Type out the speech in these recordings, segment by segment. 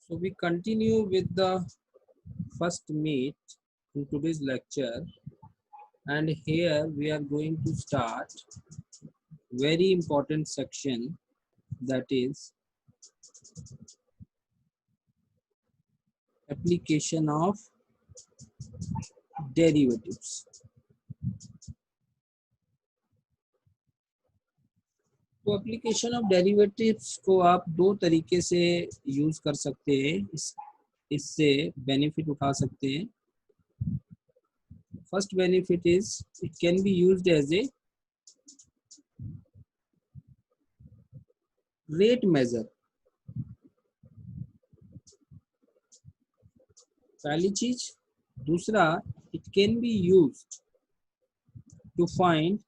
So we continue with the first meet in today's lecture, and here we are going to start very important section, that is application of derivatives. तो application of derivatives को आप दो तरीके से use कर सकते हैं, इससे बेनिफिट उठा सकते हैं. First benefit is it can be used as a rate measure. पहली चीज. दूसरा, it can be used to find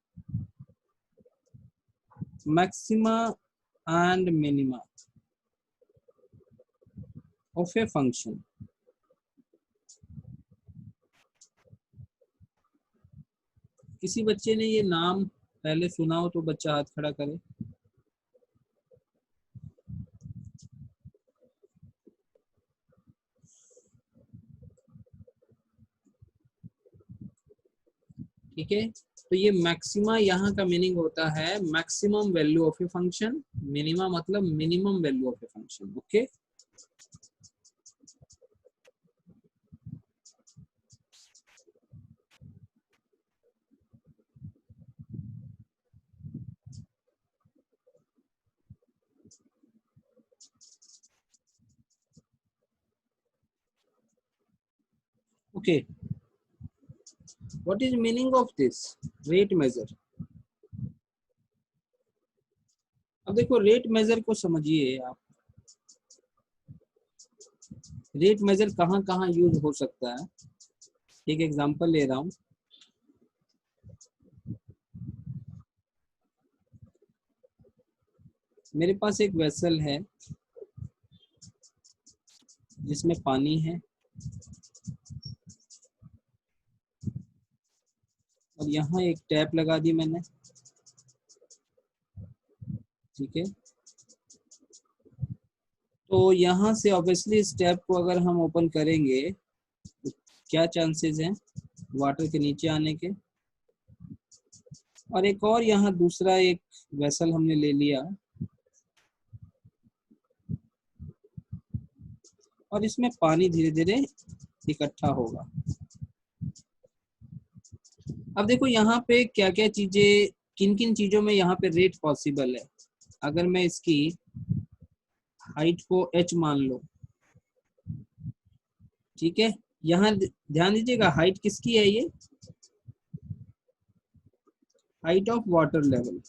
maxima and minima of a function. किसी बच्चे ने ये नाम पहले सुना हो तो बच्चा हाथ खड़ा करे. ठीक है, तो ये मैक्सिमा यहाँ का मीनिंग होता है maximum value of a function, minima मतलब minimum value of a function. Okay, okay. What is meaning of this rate measure? अब देखो, रेट मेजर को समझिए आप. रेट मेजर कहाँ कहाँ यूज हो सकता है. एक एग्जांपल ले रहा हूं. मेरे पास एक वेसल है जिसमें पानी है और यहाँ एक टैप लगा दी मैंने. ठीक है, तो यहाँ से ऑब्वियसली इस टैप को अगर हम ओपन करेंगे तो क्या चांसेस हैं वाटर के नीचे आने के. और एक और यहाँ दूसरा एक वेसल हमने ले लिया और इसमें पानी धीरे धीरे इकट्ठा होगा. अब देखो यहाँ पे क्या क्या चीजें, किन किन चीजों में यहाँ पे रेट पॉसिबल है. अगर मैं इसकी हाइट को h मान लो. ठीक है, यहाँ ध्यान दीजिएगा हाइट किसकी है, ये हाइट ऑफ वाटर लेवल.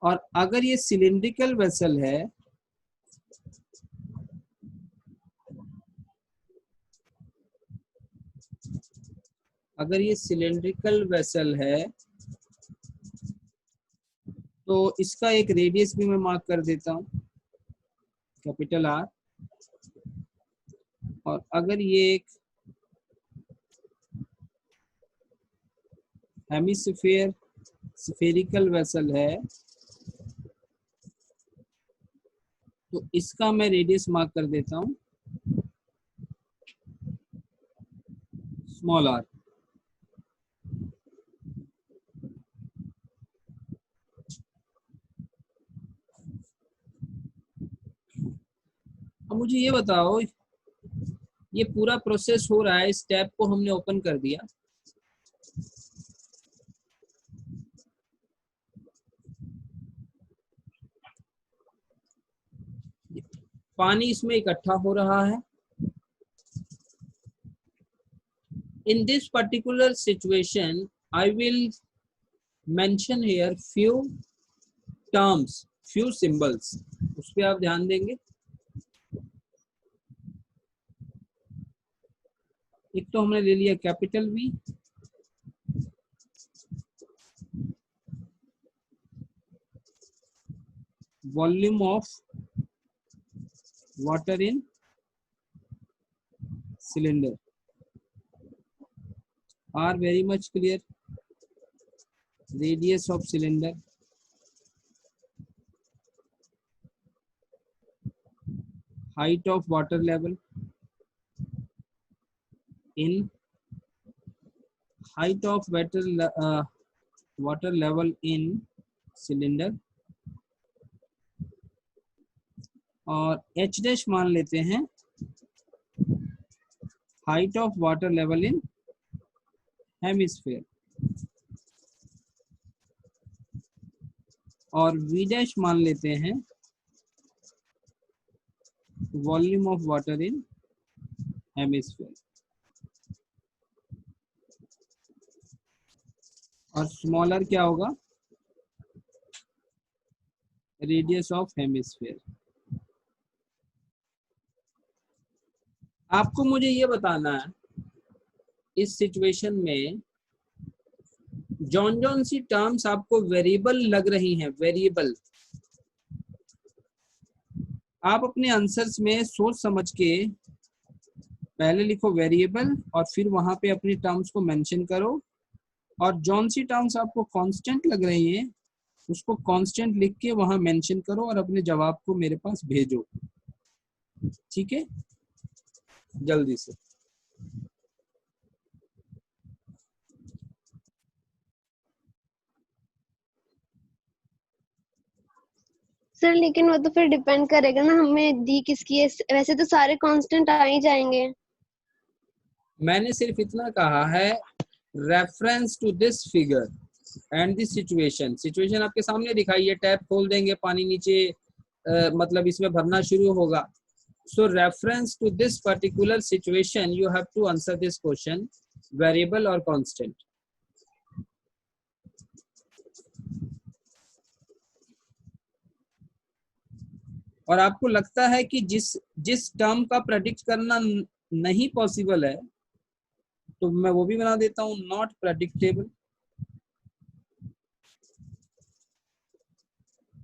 और अगर ये सिलिंड्रिकल वेसल है तो इसका एक रेडियस भी मैं मार्क कर देता हूं, कैपिटल R. और अगर ये एक हेमिस्फीयर स्फेरिकल वेसल है तो इसका मैं रेडियस मार्क कर देता हूं स्मॉल r. अब मुझे ये बताओ, ये पूरा प्रोसेस हो रहा है, इस टैप को हमने ओपन कर दिया. पानी इसमें इकट्ठा हो रहा है. In this particular situation, I will mention here few terms, few symbols. उस पे आप ध्यान देंगे. एक तो हमने ले लिया capital V, volume of water in cylinder. R very much clear. Radius of cylinder. height of water level in height of water level in cylinder, और h डैश मान लेते हैं height of water level in hemisphere, और v dash मान लेते हैं volume of water in hemisphere, और smaller क्या होगा, रेडियस ऑफ हेमिस्फीयर। आपको मुझे ये बताना है इस सिचुएशन में जॉन सी टर्म्स आपको वेरिएबल लग रही हैं, वेरिएबल, आप अपने आंसर्स में सोच समझ के पहले लिखो वेरिएबल और फिर वहां पे अपनी टर्म्स को मेंशन करो, और जॉन सी टर्म्स आपको कांस्टेंट लग रही हैं उसको कांस्टेंट लिख के वहां मेंशन करो और अपने जवाब को मेरे पास भेजो, ठीक है, जल्दी से। सर लेकिन वो तो फिर डिपेंड करेगा ना हमें दी किसकी है, वैसे तो सारे कांस्टेंट आ ही जाएंगे। मैंने सिर्फ इतना कहा है reference to this figure and this situation, situation आपके सामने दिखाई है, टैप खोल देंगे पानी नीचे मतलब इसमें भरना शुरू होगा। So reference to this particular situation you have to answer this question, variable और कांस्टेंट। और आपको लगता है कि जिस टर्म का प्रेडिक्ट करना नहीं पॉसिबल है तो मैं वो भी बना देता हूं, नॉट प्रेडिक्टेबल,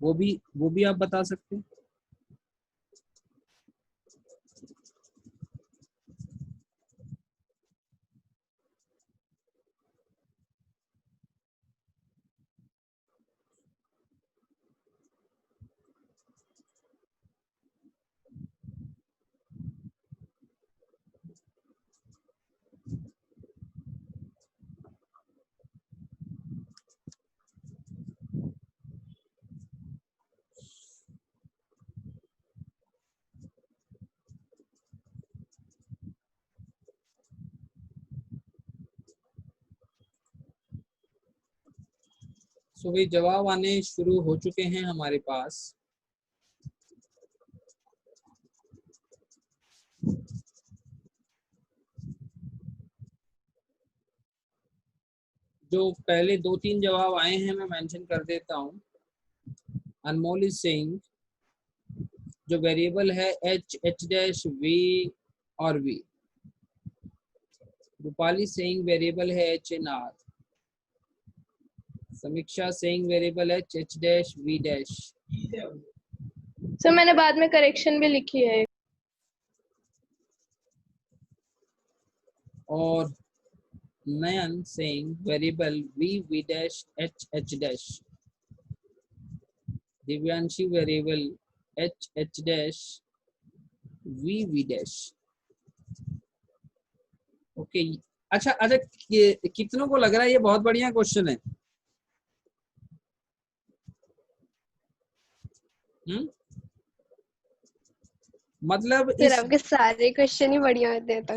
वो भी आप बता सकते हैं। सो भाई जवाब आने शुरू हो चुके हैं हमारे पास। जो पहले 2-3 जवाब आए हैं मैं मेंशन कर देता हूं। अनमोल इज सेइंग जो वेरिएबल है एच, एच डैश, वी और वी। रूपाली सेइंग वेरिएबल है H N R. Samiksha saying variable है H dash, V dash. Sir मैंने बाद में करेक्शन भी लिखी है। और Nayan saying variable V, V dash, H, H dash. Divyanshi variable H, H dash, V, V dash. Okay अच्छा अच्छा, कितनों को लग रहा है ये बहुत बढ़िया क्वेश्चन है? मतलब सर आपके सारे क्वेश्चन ही बढ़िया होते हैं तो।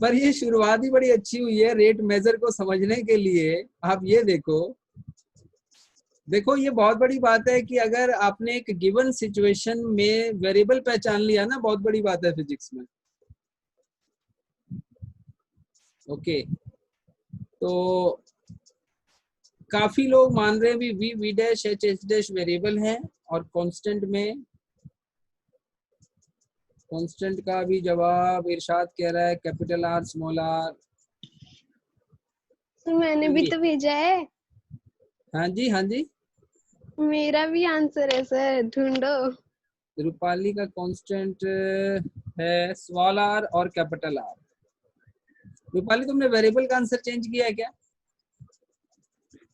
पर ये शुरुआत ही बड़ी अच्छी हुई है रेट मेजर को समझने के लिए। आप ये देखो ये बहुत बड़ी बात है कि अगर आपने एक गिवन सिचुएशन में वेरिएबल पहचान लिया ना, बहुत बड़ी बात है फिजिक्स में। ओके तो काफी लोग मान रहे हैं भी V, V dash, H, H dash variable है, और कांस्टेंट में कांस्टेंट का भी जवाब इरशाद कह रहा है कैपिटल आर, स्मॉल आर। तो मैंने भी तो भेजा है। हाँ जी हाँ जी, मेरा भी आंसर है सर, ढूंढो। रूपाली का कांस्टेंट है स्मॉल आर और कैपिटल आर। रूपाली तुमने वेरिएबल का आंसर चेंज किया है क्या?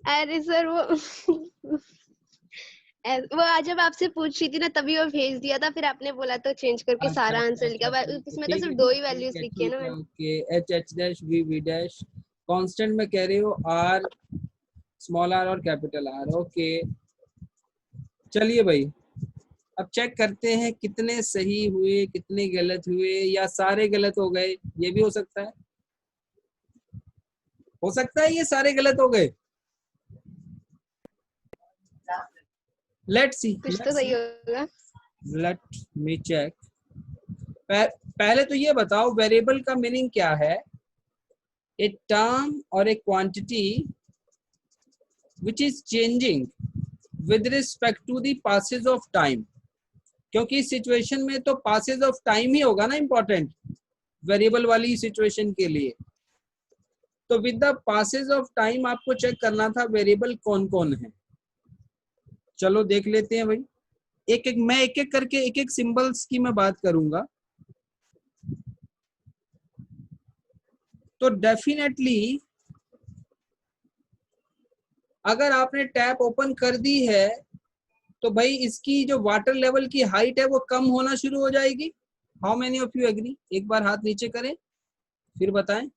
अरे सर वो वो आज जब आपसे पूछ रही थी ना तभी वो भेज दिया था, फिर आपने बोला तो चेंज करके अच्छा सारा अच्छा आंसर लिखा। अच्छा, उसमें तो ठीक सिर्फ है 2 ही ठीक है वैल्यूज ठीक है लिखी है ना ठीक है, मैंने। Okay. H H dash V V dash, constant में कह रही हो आर, स्मॉल आर और कैपिटल आर, ओके। चलिए भाई, अब चेक करते हैं कितने सही हुए कितने गलत हुए, या सारे गलत हो गए, ये भी हो सकता है। हो सकता है ये सारे गलत हो गए। लेट्स सी कुछ तो सही होगा। Let me check. पहले तो ये बताओ वेरिएबल का मीनिंग क्या है। ए टर्म और a quantity which is changing with respect to the passage of time, क्योंकि इस सिचुएशन में तो पासेज ऑफ टाइम ही होगा ना इम्पोर्टेंट, वेरिएबल वाली सिचुएशन के लिए। तो with the passage of time आपको चेक करना था वेरिएबल कौन कौन है। चलो देख लेते हैं भाई, एक एक मैं एक एक करके एक एक सिंबल्स की मैं बात करूंगा। तो डेफिनेटली अगर आपने टैप ओपन कर दी है तो भाई इसकी जो वाटर लेवल की हाइट है वो कम होना शुरू हो जाएगी। How many of you agree? एक बार हाथ नीचे करें फिर बताएं।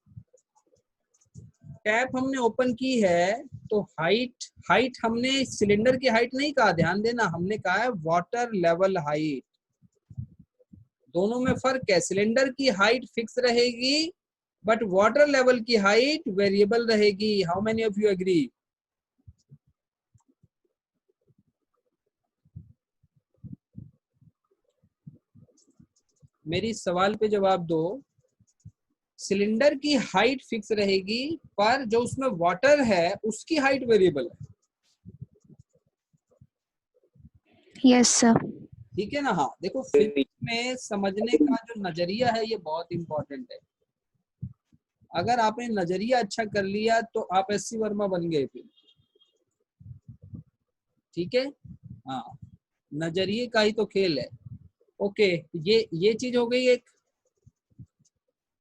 टैप हमने ओपन की है तो हाइट हमने सिलेंडर की हाइट नहीं कहा, ध्यान देना, हमने कहा है वाटर लेवल हाइट। दोनों में फर्क है, सिलेंडर की हाइट फिक्स रहेगी बट वाटर लेवल की हाइट वेरिएबल रहेगी। How many of you agree? मेरी सवाल पे जवाब दो। सिलेंडर की हाइट फिक्स रहेगी पर जो उसमें वाटर है उसकी हाइट वेरिएबल है। Yes sir. ठीक है ना? हाँ देखो, फिजिक्स में समझने का जो नजरिया है ये बहुत इंपॉर्टेंट है। अगर आपने नजरिया अच्छा कर लिया तो आप एससी वर्मा बन गए फिर। ठीक है, हाँ, नजरिए का ही तो खेल है। ओके, ये चीज हो गई एक।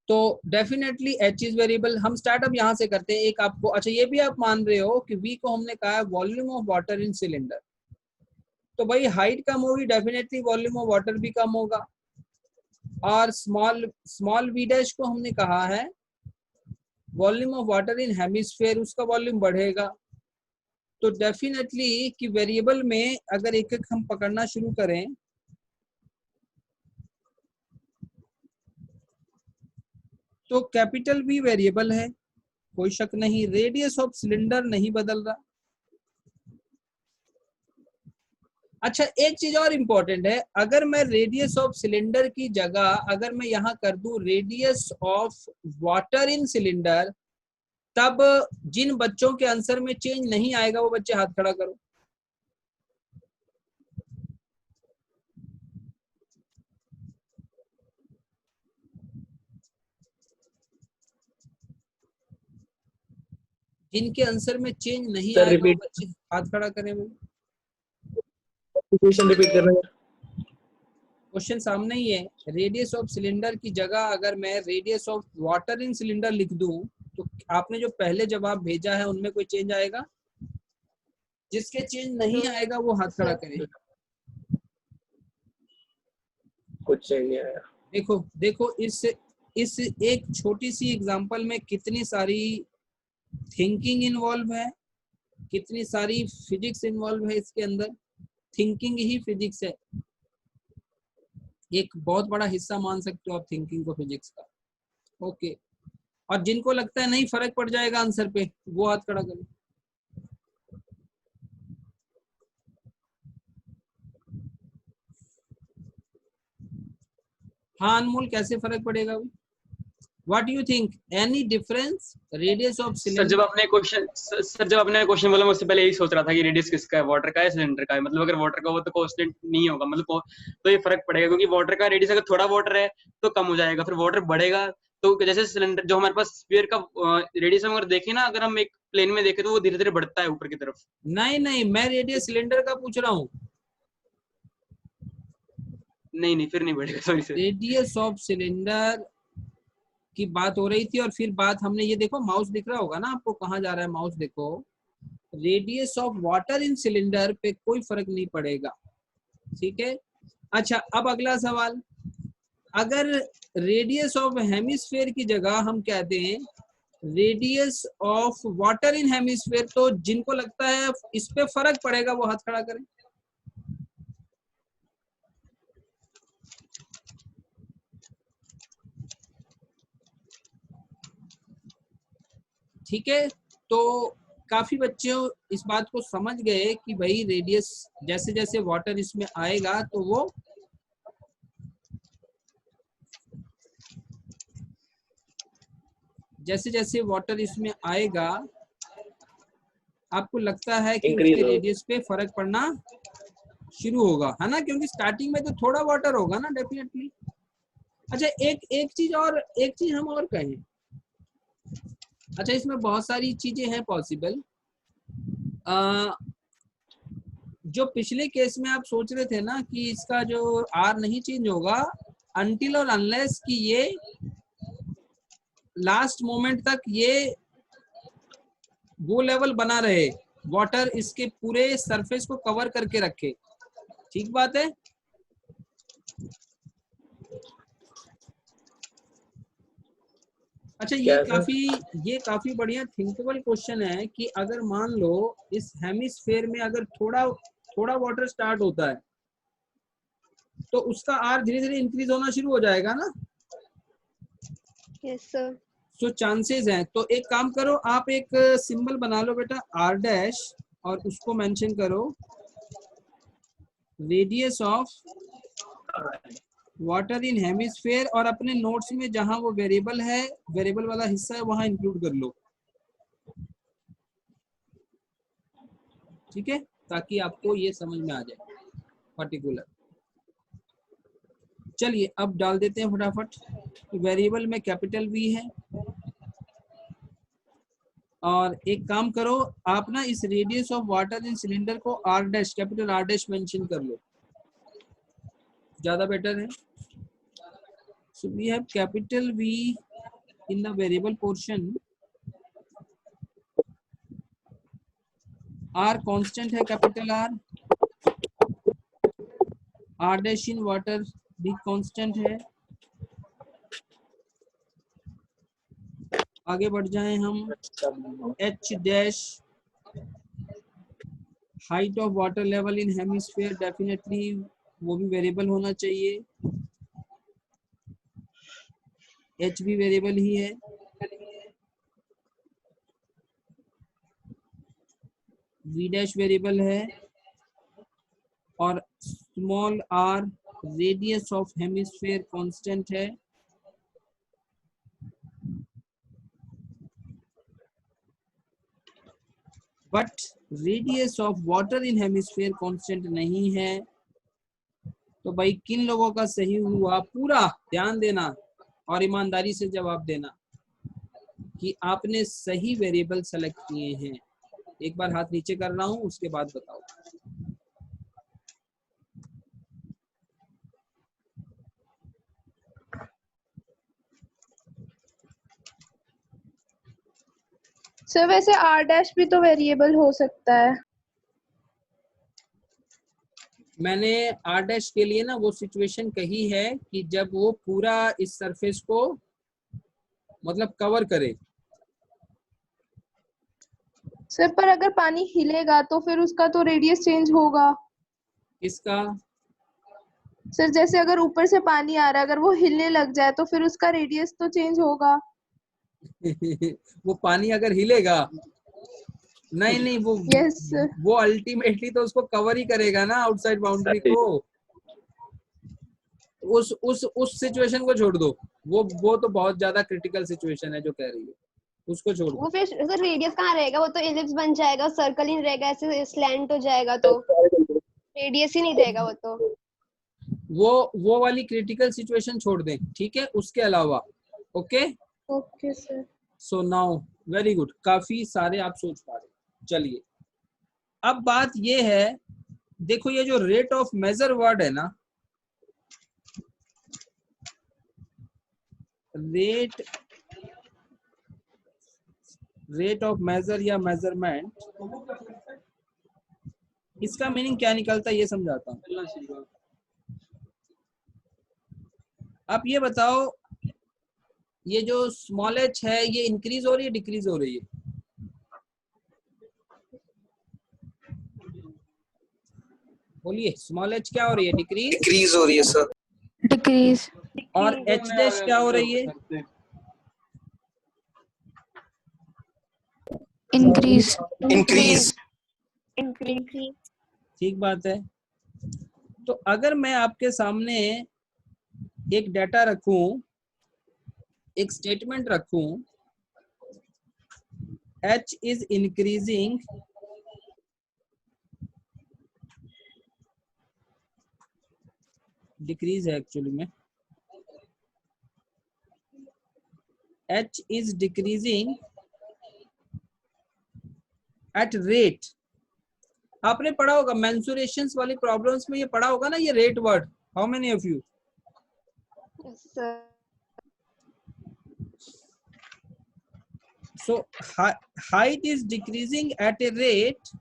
तो डेफिनेटली एच इज वेरिएबल। हम स्टार्टअप यहाँ से करते हैं। एक आपको, अच्छा ये भी आप मान रहे हो कि वी को हमने कहा है volume of water in cylinder, तो भाई हाइट कम होगी, डेफिनेटली वॉल्यूम ऑफ वाटर भी कम होगा। और स्मॉल वी डैश को हमने कहा है volume of water in hemisphere, उसका वॉल्यूम बढ़ेगा। तो डेफिनेटली कि वेरिएबल में अगर एक एक हम पकड़ना शुरू करें तो कैपिटल भी वेरिएबल है, कोई शक नहीं। रेडियस ऑफ सिलेंडर नहीं बदल रहा। अच्छा एक चीज और इम्पोर्टेंट है, अगर मैं रेडियस ऑफ सिलेंडर की जगह अगर मैं यहाँ कर दूं radius of water in cylinder, तब जिन बच्चों के आंसर में चेंज नहीं आएगा वो बच्चे हाथ खड़ा करो। जिनके आंसर में चेंज नहीं सर आएगा वो रिपीट, बच्चे हाथ खड़ा करें भाई। क्वेश्चन रिपीट करना है। क्वेश्चन सामने ही है। रेडियस ऑफ सिलेंडर की जगह अगर मैं radius of water in cylinder लिख दूं तो आपने जो पहले जवाब भेजा है उनमें कोई चेंज आएगा? जिसके चेंज नहीं आएगा वो हाथ खड़ा करे। कुछ नहीं आया। देखो देखो, इस एक छोटी सी एग्जांपल में कितनी सारी थिंकिंग इन्वॉल्व है, कितनी सारी फिजिक्स इन्वॉल्व है इसके अंदर। थिंकिंग ही फिजिक्स है, एक बहुत बड़ा हिस्सा मान सकते हो आप थिंकिंग को फिजिक्स का। ओके, और जिनको लगता है नहीं फर्क पड़ जाएगा आंसर पे वो हाथ खड़ा करें। हाँ अनमोल, कैसे फर्क पड़ेगा? What do you think, any difference? Radius of sir जब आपने क्वेश्चन बोला मैं उससे पहले यही सोच रहा था कि रेडियस किसका है, वाटर का है सिलेंडर का है। मतलब अगर वाटर का हो तो कांस्टेंट नहीं होगा, मतलब तो ये फर्क पड़ेगा क्योंकि वाटर का रेडियस अगर थोड़ा वाटर है तो कम हो जाएगा, फिर वाटर बढ़ेगा तो जैसे सिलेंडर जो हमारे पास स्फीयर का रेडियस हम अगर देखें ना, अगर हम एक प्लेन में देखें तो वो धीरे धीरे बढ़ता है ऊपर की तरफ। नहीं मैं रेडियस सिलेंडर का पूछ रहा हूँ। नहीं फिर नहीं बढ़ेगा, sorry sir. Radius of cylinder की बात हो रही थी और फिर बात हमने, ये देखो माउस दिख रहा होगा ना आपको, कहाँ जा रहा है माउस देखो। Radius of water in cylinder पे कोई फर्क नहीं पड़ेगा, ठीक है। अच्छा, अब अगला सवाल, अगर रेडियस ऑफ हेमिस्फेयर की जगह हम कहते हैं radius of water in hemisphere, तो जिनको लगता है इस पे फर्क पड़ेगा वो हाथ खड़ा करें। ठीक है, तो काफी बच्चे इस बात को समझ गए कि भाई रेडियस जैसे जैसे वाटर इसमें आएगा तो वो जैसे जैसे वाटर इसमें आएगा आपको लगता है कि Increase उसके होगा। रेडियस पे फर्क पड़ना शुरू होगा, है ना, क्योंकि स्टार्टिंग में तो थोड़ा वाटर होगा ना डेफिनेटली। अच्छा, एक चीज हम और कहें। अच्छा, इसमें बहुत सारी चीजें हैं पॉसिबल। जो पिछले केस में आप सोच रहे थे ना कि इसका जो आर नहीं चेंज होगा अनटिल और अनलेस कि ये लास्ट मोमेंट तक ये वो लेवल बना रहे, वाटर इसके पूरे सरफेस को कवर करके रखे, ठीक बात है। अच्छा, ये काफी बढ़िया थिंकेबल क्वेश्चन है कि अगर मान लो इस हेमिस्फेयर में अगर थोड़ा वाटर स्टार्ट होता है तो उसका आर धीरे धीरे इंक्रीज होना शुरू हो जाएगा ना। Yes sir. सो चांसेस हैं, तो एक काम करो, आप एक सिंबल बना लो बेटा आर डैश और उसको मेंशन करो radius of water in hemisphere, और अपने नोट्स में जहां वो वेरिएबल है, वेरिएबल वाला हिस्सा है वहां इंक्लूड कर लो, ठीक है, ताकि आपको ये समझ में आ जाए पर्टिकुलर। चलिए अब डाल देते हैं फटाफट। वेरिएबल में कैपिटल वी है, और एक काम करो आप ना इस radius of water in cylinder को R dash, capital R dash mention कर लो, ज्यादा बेटर है। So we have capital V in the variable portion, R constant है, capital R dash in water भी कांस्टेंट है। आगे बढ़ जाएं हम, H dash height of water level in hemisphere, definitely वो भी वेरिएबल होना चाहिए, एच भी वेरिएबल ही है। वी डैश वेरिएबल है, और small R radius of hemisphere constant है। But radius of water in hemisphere constant नहीं है। तो भाई किन लोगों का सही हुआ, पूरा ध्यान देना और ईमानदारी से जवाब देना कि आपने सही वेरिएबल सेलेक्ट किए हैं। एक बार हाथ नीचे कर रहा हूं, उसके बाद बताओ। सर वैसे आर डैश भी तो वेरिएबल हो सकता है। मैंने आर डैश के लिए ना वो सिचुएशन कही है कि जब वो पूरा इस सरफेस को मतलब कवर करे। सर पर अगर पानी हिलेगा तो फिर उसका तो रेडियस चेंज होगा। इसका सर जैसे अगर ऊपर से पानी आ रहा है, अगर वो हिलने लग जाए तो फिर उसका रेडियस तो चेंज होगा। वो पानी अगर हिलेगा, नहीं वो यस सर। वो अल्टीमेटली तो उसको कवर ही करेगा ना, आउटसाइड बाउंड्री को। उस सिचुएशन को छोड़ दो, वो तो बहुत ज्यादा क्रिटिकल सिचुएशन है जो कह रही है, उसको छोड़ दो। वो फिर सर रेडियस कहाँ रहेगा, वो तो एलिप्स बन जाएगा, सर्कल ही रहेगा, ऐसे स्लैंट हो जाएगा, तो रेडियस ही नहीं रहेगा वो तो। वो वाली क्रिटिकल सिचुएशन छोड़ दें, ठीक है, उसके अलावा। Okay okay sir. So now very good, काफी सारे आप सोच पा रहे। चलिए अब बात ये है, देखो ये जो रेट ऑफ मेजर वर्ड है ना, रेट रेट ऑफ मेजर या मेजरमेंट, इसका मीनिंग क्या निकलता है ये समझाता हूँ। आप ये बताओ, ये जो स्मॉल h है ये इंक्रीज हो रही है डिक्रीज हो रही है? बोलिए, स्मॉल h क्या हो रही है? डिक्रीज डिक्रीज हो रही है सर। डिक्रीज और h डैश क्या हो रही है? Increase increase. इंक्रीज। ठीक बात है। तो अगर मैं आपके सामने एक डाटा रखूं, एक स्टेटमेंट रखूं, h इज इंक्रीजिंग डिक्रीज है एक्चुअली में, h is decreasing at rate. आपने पढ़ा होगा मेंसुरेशंस वाली प्रॉब्लम्स में, ये पढ़ा होगा ना ये rate word. How many of you? Yes, sir. So height is decreasing at a rate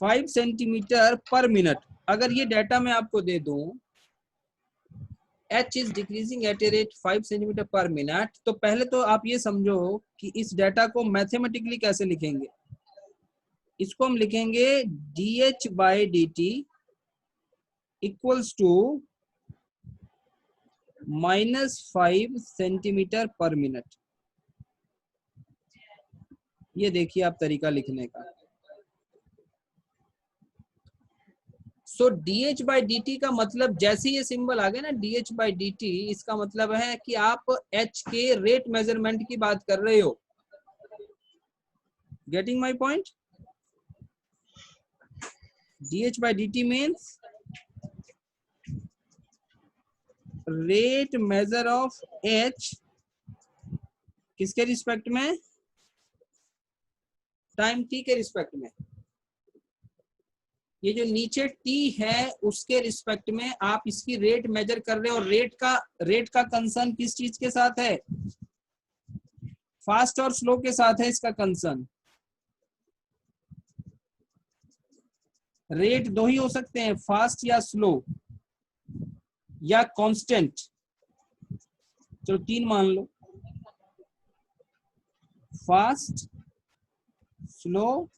5 centimetre पर मिनट। अगर ये डाटा मैं आपको दे दूं, h is decreasing at a rate 5 centimetre पर मिनट, तो पहले तो आप ये समझो कि इस डाटा को मैथमेटिकली कैसे लिखेंगे। इसको हम लिखेंगे dh/dt इक्वल्स टू -5 सेंटीमीटर पर मिनट। ये देखिए आप तरीका लिखने का। सो dh/dt का मतलब, जैसे ये सिंबल आ गया ना dh/dt, इसका मतलब है कि आप h के रेट मेजरमेंट की बात कर रहे हो। Getting my point? dh/dt means rate measure of h किसके रिस्पेक्ट में? टाइम t के रिस्पेक्ट में। ये जो नीचे t है उसके रिस्पेक्ट में आप इसकी रेट मेजर कर रहे हो। और रेट का कंसर्न किस चीज के साथ है? फास्ट और स्लो के साथ है इसका कंसर्न। रेट दो ही हो सकते हैं, फास्ट या स्लो या कांस्टेंट। चलो 3 मान लो, फास्ट, स्लो,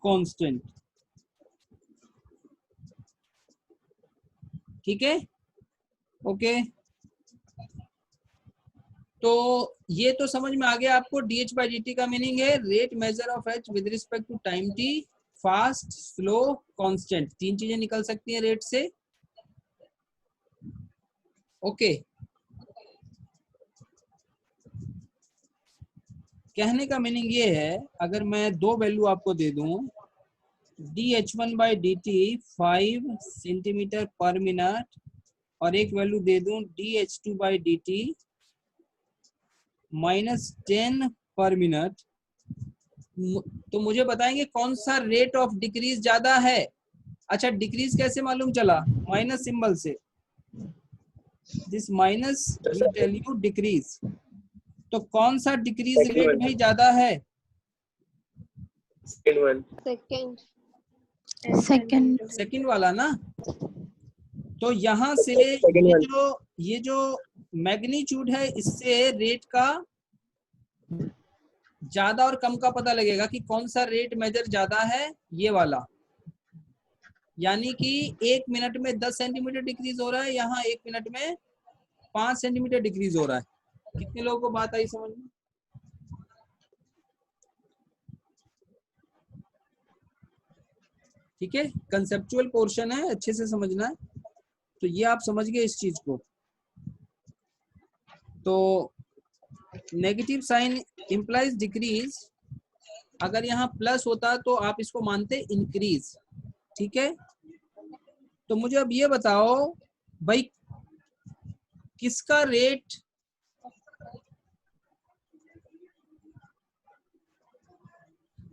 कांस्टेंट। ठीक है, ओके। तो ये तो समझ में आ गया आपको। dh/dt का मीनिंग है rate measure of h with respect to time t, fast, slow, constant. 3 चीजें निकल सकती हैं रेट से। ओके, कहने का मीनिंग ये है, अगर मैं 2 वैल्यू आपको दे दूं, dh1/dt 5 सेंटीमीटर पर मिनट और एक वैल्यू दे दूं dh2/dt -10 पर मिनट, तो मुझे बताएंगे कौन सा रेट ऑफ डिक्रीज ज्यादा है? अच्छा, डिक्रीज कैसे मालूम चला? माइनस सिंबल से। This minus will tell you decrease. तो कौन सा डिक्रीज रेट भाई ज्यादा है? Second. सेकंड वाला ना। तो यहाँ से ये जो मैग्नीट्यूड है, इससे रेट का ज्यादा और कम का पता लगेगा कि कौन सा रेट मेजर ज्यादा है, ये वाला। यानी कि 1 मिनट में 10 सेंटीमीटर डिक्रीज हो रहा है, यहाँ 1 मिनट में 5 सेंटीमीटर डिक्रीज हो रहा है। कितने लोगों को बात आई समझ में? ठीक है, कंसेप्चुअल पोर्शन है, अच्छे से समझना है। तो ये आप समझ गए इस चीज को। तो नेगेटिव साइन इंप्लाइज डिक्रीज, अगर यहाँ प्लस होता तो आप इसको मानते इंक्रीज। ठीक है, तो मुझे अब ये बताओ भाई, किसका रेट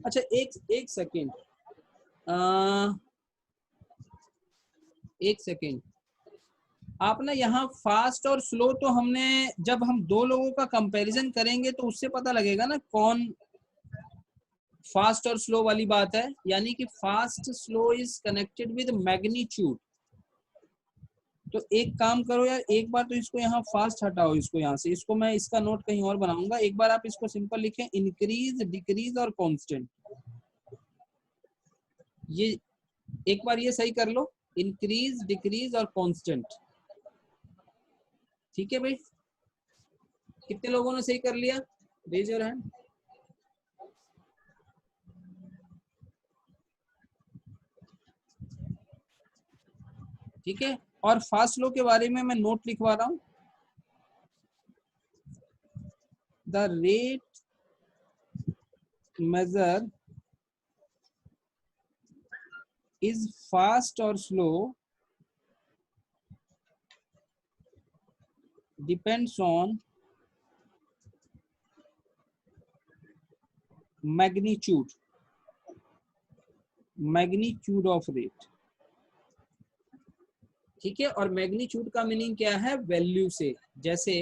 अच्छा एक सेकेंड, एक सेकेंड। आप ना यहाँ फास्ट और स्लो तो हमने, जब हम दो लोगों का कंपैरिजन करेंगे तो उससे पता लगेगा ना कौन फास्ट और स्लो वाली बात है। यानी कि fast slow is connected with magnitude. तो एक काम करो यार, एक बार तो इसको यहाँ फास्ट हटाओ, इसको यहाँ से, इसको मैं इसका नोट कहीं और बनाऊंगा। एक बार आप इसको सिंपल लिखें, इंक्रीज, डिक्रीज और कांस्टेंट। ये एक बार ये सही कर लो, इंक्रीज, डिक्रीज और कांस्टेंट। ठीक है भाई, कितने लोगों ने सही कर लिया? Raise your hand. ठीक है, और फास्ट लो के बारे में मैं नोट लिखवा रहा हूं। The rate measure is fast और slow depends on magnitude, magnitude of rate. ठीक है, और मैग्नीट्यूड का मीनिंग क्या है? वैल्यू से। जैसे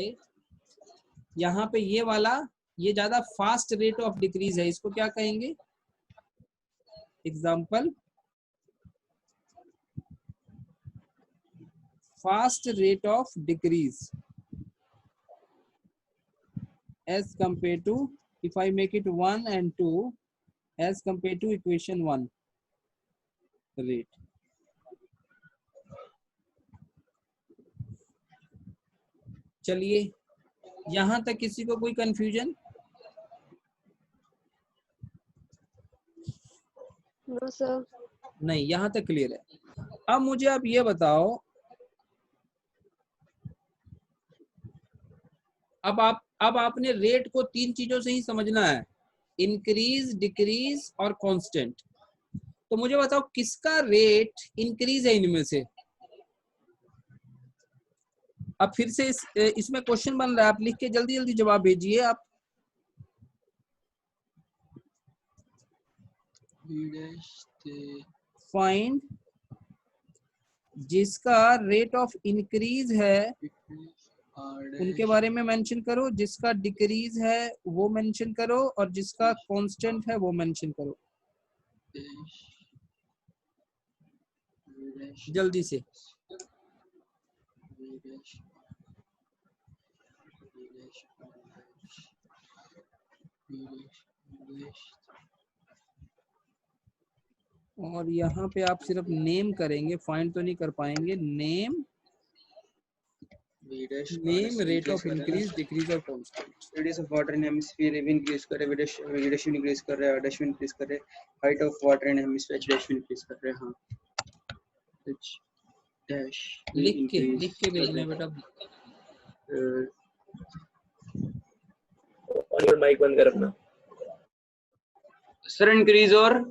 यहाँ पे ये वाला, ये ज्यादा फास्ट रेट ऑफ डिक्रीज है, इसको क्या कहेंगे? Example, fast rate of decrease as compared to, if I make it 1 and 2, as compared to equation 1 rate. चलिए, यहां तक किसी को कोई कंफ्यूजन? No sir. नहीं, यहां तक क्लियर है। अब मुझे आप ये बताओ, अब आपने रेट को तीन चीजों से ही समझना है, इंक्रीज, डिक्रीज और कांस्टेंट। तो मुझे बताओ किसका रेट इंक्रीज है इनमें से? अब फिर से इसमें क्वेश्चन बन रहा है, आप लिख के जल्दी जल्दी जवाब भेजिए आप। फाइंड जिसका रेट ऑफ इंक्रीज है उनके बारे में मेंशन करो, जिसका डिक्रीज है वो मेंशन करो, और जिसका कांस्टेंट है वो मेंशन करो। जल्दी से। और यहाँ पे आप सिर्फ नेम करेंगे, फाइंड तो नहीं कर पाएंगे। Name, name, rate of increase, decrease और constant. Radius of water in hemisphere भी इंक्रीज कर रहे हैं, v डैश भी इंक्रीज कर रहे हैं, r डैश भी इंक्रीज कर रहे हैं, height of water in hemisphere h dash भी इंक्रीज कर रहे हैं। हाँ, h डैश लिख के भेजना बेटा। और माइक बंद कर अपना। सर इंक्रीज और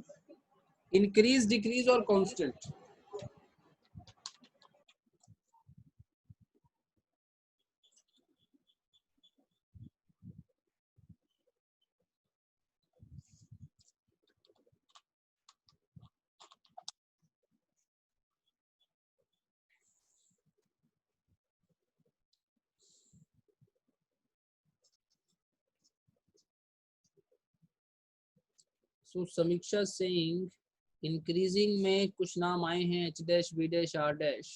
इंक्रीज, डिक्रीज और कांस्टेंट। सो समीक्षा सिंह, इंक्रीजिंग में कुछ नाम आए हैं, h dash, v dash, r dash.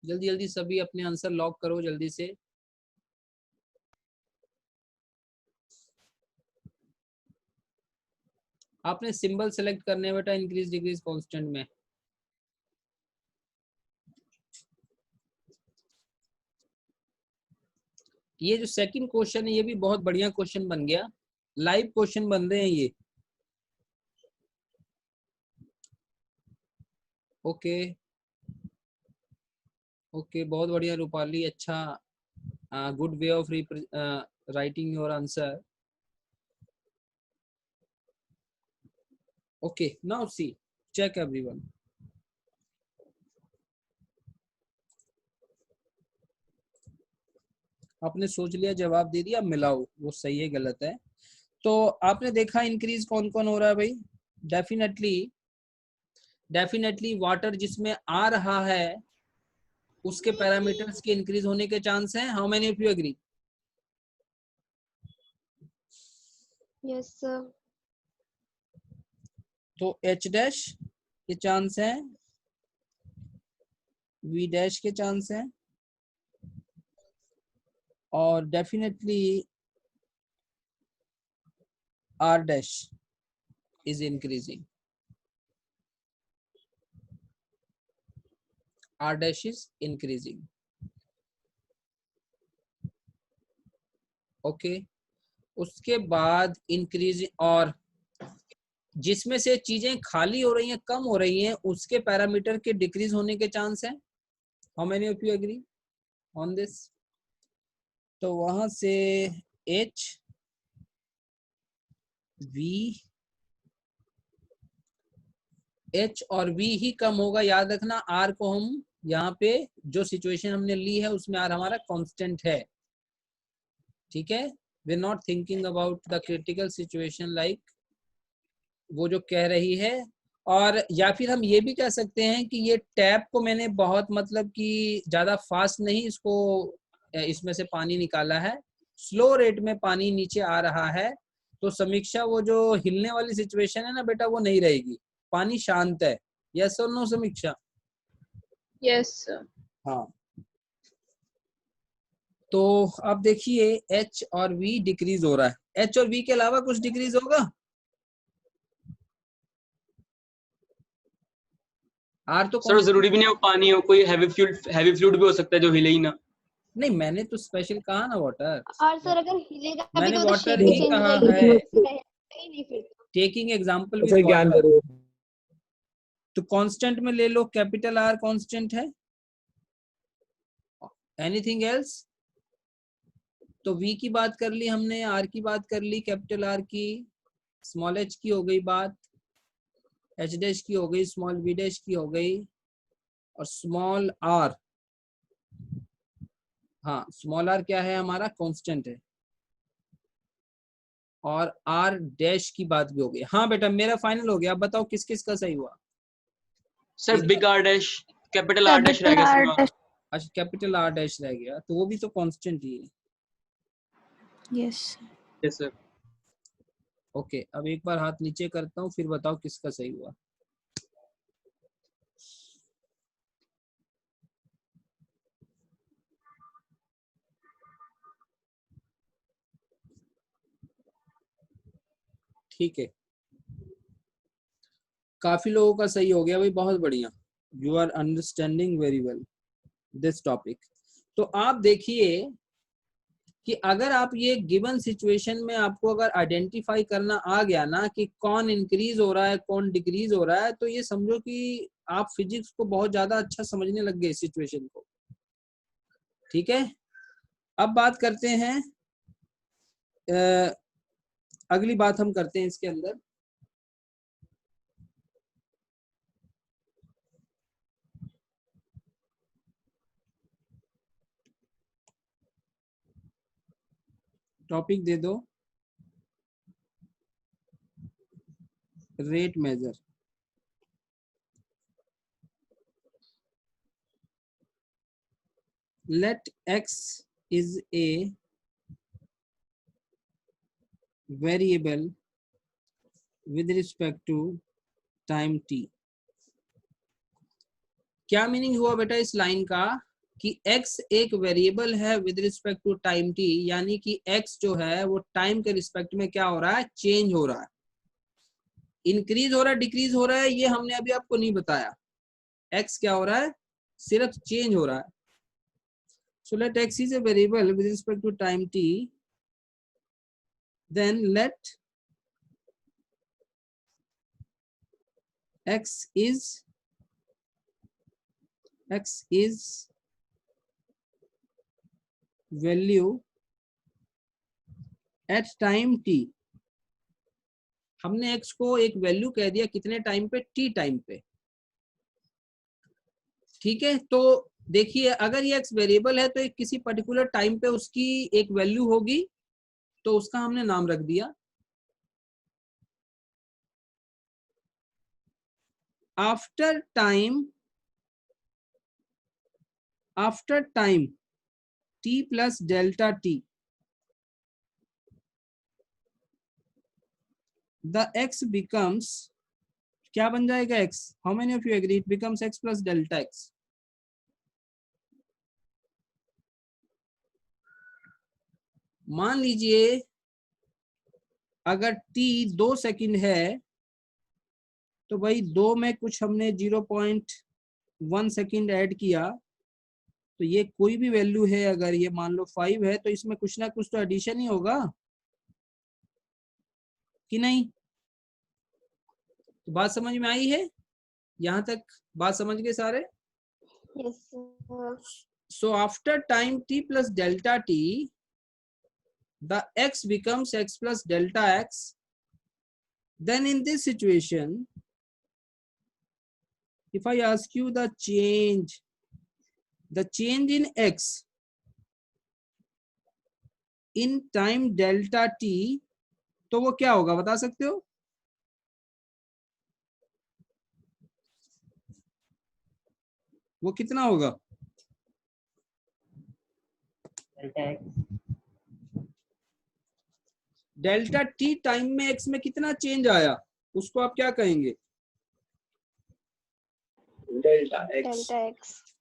जल्दी जल्दी सभी अपने आंसर लॉक करो जल्दी से। आपने सिंबल सेलेक्ट करने हैं बेटा, इंक्रीज, डिक्रीज, कांस्टेंट में। ये जो सेकंड क्वेश्चन है ये भी बहुत बढ़िया क्वेश्चन बन गया, लाइव क्वेश्चन बन रहे हैं ये। ओके ओके, बहुत बढ़िया रूपाली, अच्छा, good way of writing your answer. Okay, now see, check everyone. आपने सोच लिया, जवाब दे दिया, मिलाओ वो सही है गलत है। तो आपने देखा इंक्रीज कौन कौन हो रहा है भाई? डेफिनेटली वाटर जिसमें आ रहा है उसके पैरामीटर्स के इंक्रीज होने के चांस हैं. How many of you agree? Yes sir. तो H डैश के चांस हैं, V डैश के चांस हैं, और definitely R dash is increasing. R dash is increasing. Okay. उसके बाद इंक्रीज, और जिसमें से चीजें खाली हो रही हैं, कम हो रही हैं, उसके पैरामीटर के डिक्रीज होने के चांस हैं. How many of you agree on this? तो वहां से H, V, H और V ही कम होगा. याद रखना R को हम यहाँ पे जो सिचुएशन हमने ली है उसमें R हमारा कांस्टेंट है. ठीक है, we are not thinking about the critical situation like वो जो कह रही है. और या फिर हम ये भी कह सकते हैं कि ये टैप को मैंने बहुत मतलब कि ज्यादा फास्ट नहीं इसको इसमें से पानी निकाला है, स्लो रेट में पानी नीचे आ रहा है. तो समीक्षा वो जो हिलने वाली सिचुएशन है ना बेटा, वो नहीं रहेगी, पानी शांत है. यस और नो समीक्षा? Yes sir. हाँ. तो अब देखिए H और V डिक्रीज हो रहा है. H और V के अलावा कुछ डिक्रीज होगा? R तो सर जरूरी भी नहीं हो पानी हो, कोई हैवी फ्लूइड भी हो सकता है जो हिले ही ना. नहीं, मैंने तो स्पेशल कहा ना वाटर. और सर अगर हिलेगा भी मैंने तो water शेप भी ही चेंज हो कहा जाएगी, है. रहेगा ही नहीं फिर तो. टेकिंग एग्जांपल उसे विद ज्ञान वाटर. जरूर. तो कांस्टेंट में ले लो, कैपिटल R कांस्टेंट है. Anything else? तो V की बात कर ली हमने, R की बात कर ली, कैपिटल R की, स्मॉल h की हो गई बात, H डैश की हो गई, स्मॉल v डैश की हो गई, और स्मॉल r, हाँ स्मॉल r क्या है हमारा? कांस्टेंट है. और R डैश की बात भी हो गई. हाँ बेटा मेरा फाइनल हो गया. अब बताओ किस किस का सही हुआ? Sir big R dash, capital R dash रह गया सर. अच्छा कैपिटल R डैश रह गया, तो वो भी तो कांस्टेंट ही है. यस. Yes sir. ओके, अब एक बार हाथ नीचे करता हूँ, फिर बताओ किसका सही हुआ. ठीक है, काफी लोगों का सही हो गया भाई, बहुत बढ़िया. You are understanding very well this topic. तो आप देखिए कि अगर आप ये गिवन सिचुएशन में आपको अगर आइडेंटिफाई करना आ गया ना कि कौन इंक्रीज हो रहा है कौन डिक्रीज हो रहा है, तो ये समझो कि आप फिजिक्स को बहुत ज्यादा अच्छा समझने लग गए सिचुएशन को. ठीक है, अब बात करते हैं, अगली बात हम करते हैं इसके अंदर. टॉपिक दे दो, rate measure. let x is a variable with respect to time t. क्या मीनिंग हुआ बेटा इस लाइन का कि x एक वेरिएबल है with respect to time t, यानी कि x जो है वो टाइम के रिस्पेक्ट में क्या हो रहा है? चेंज हो रहा है. इंक्रीज हो रहा है डिक्रीज हो रहा है ये हमने अभी आपको नहीं बताया. x क्या हो रहा है? सिर्फ चेंज हो रहा है. So let x is a variable with respect to time t, then let x is value at time t. हमने x को एक वैल्यू कह दिया कितने टाइम पे? t टाइम पे. ठीक है, तो देखिए अगर ये x वेरिएबल है तो एक किसी पर्टिकुलर टाइम पे उसकी एक वैल्यू होगी, तो उसका हमने नाम रख दिया. After time after time t plus delta t the x becomes, क्या बन जाएगा x? How many of you agree it becomes x plus delta x? मान लीजिए अगर t 2 सेकंड है तो भाई 2 में कुछ हमने 0.1 सेकंड ऐड किया तो ये कोई भी वैल्यू है, अगर ये मान लो 5 है तो इसमें कुछ ना कुछ तो एडिशन ही होगा कि नहीं? तो बात समझ में आई है? यहाँ तक बात समझ गए सारे? Yes, sir. So after time t plus delta t, the x becomes x plus delta x. Then in this situation, if I ask you the change in x in time delta t, तो वो क्या होगा बता सकते हो? वो कितना होगा? डेल्टा टी टाइम में एक्स में कितना चेंज आया उसको आप क्या कहेंगे? Delta x. Delta x.